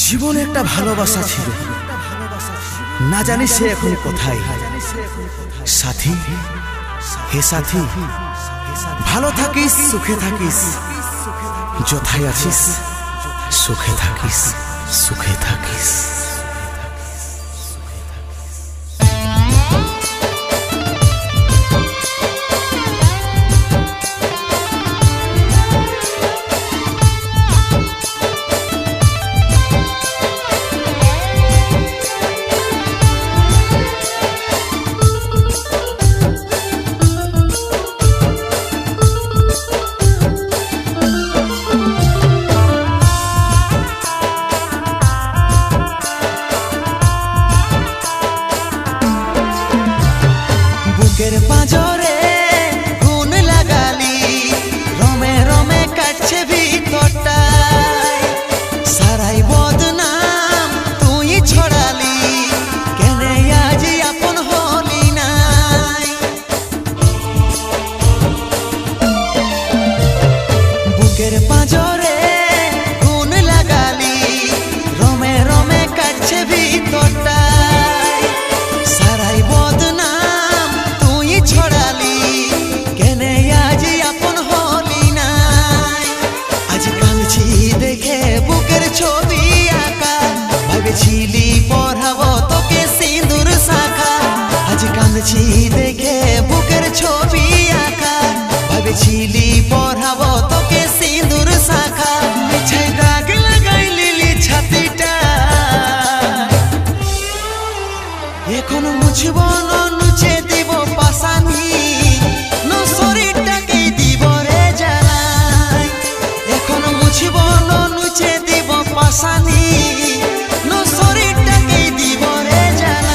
জীবনে একটা ভালোবাসা ছিল, না জানি সে এখন কোথায়। সাথী, হে সাথী, ভালো থাকিস, সুখে থাকিস, যথায় আছিস সুখে থাকিস, সুখে থাকিস। বুকের পাঁজরে গুণ লাগালি, রমে রমে কাটছে ভিতরটায়, সারাই বদনাম তুই ছড়ালি, কেনে আজ আপন হলি নাই। বুকের পাঁজরে গুণ লাগালি, রমে রমে কাটছে ভিতরটায়, সারাই বদনাম ছড়ালি, কেনে আজ আপন হলি নাই। আজ কাঁদছি দেখে বুকের ছবি আঁকা, ভেবেছিলি পড়াবো তোকে সিঁদুর শাখা। আজ কাঁদছি দেখে বুকের ছবি আঁকা, ভেবেছিলি পড়াবো তোকে সিঁদুর শাখা। মিছে দাগ লাগাই লিলি ছাতিটা, এখন মুছব না, নুচে দিব পাশানি, ন শরীরটাকেই দিব রে জ্বালাই। এখন মুছব না, নুচে দিব পাশানি, ন শরীরটাকেই দিব রে জ্বালাই।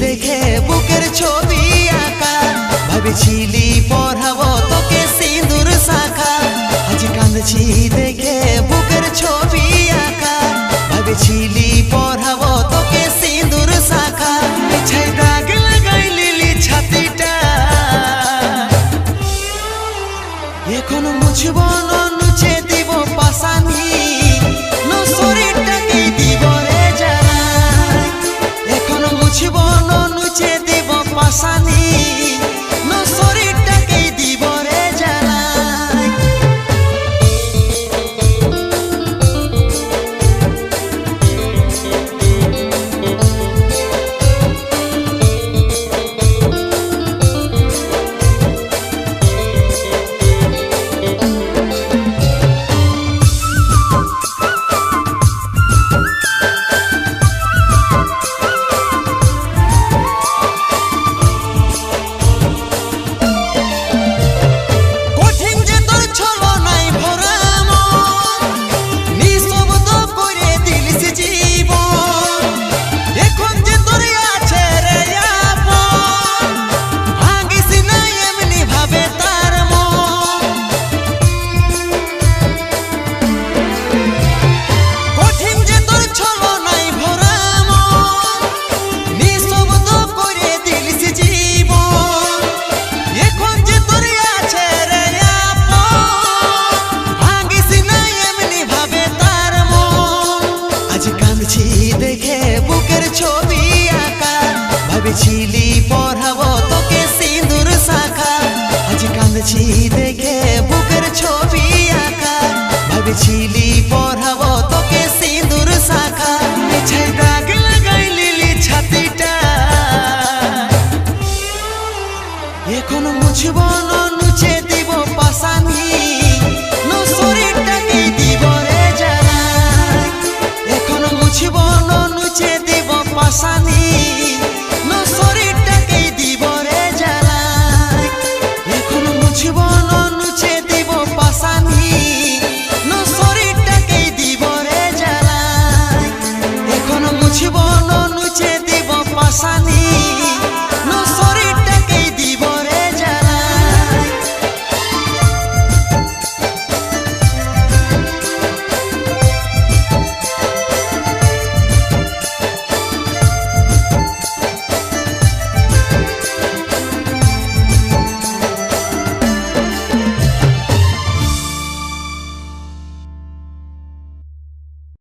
দেখে বুকের ছবি আঁকা, ভেবেছিলি পড়াবো তোকে সিঁদুর শাখা। আজ কাঁদছি দেখে বুকের ছবি আঁকা, ভেবেছিলি পড়াবো তোকে সিঁদুর শাখা। মিছে দাগ লাগাই লিলি ছাতিটা, এখন মুছব না, নুচে দিব পাশানি, ন শরীরটাকেই দিব রে জ্বালাই। এখন মুছব না, নুচে দিব পাশানি, ন শরীরটাকেই দিব রে জ্বালাই। দেখে বুকের ছবি আঁকা। ভেবেছিলি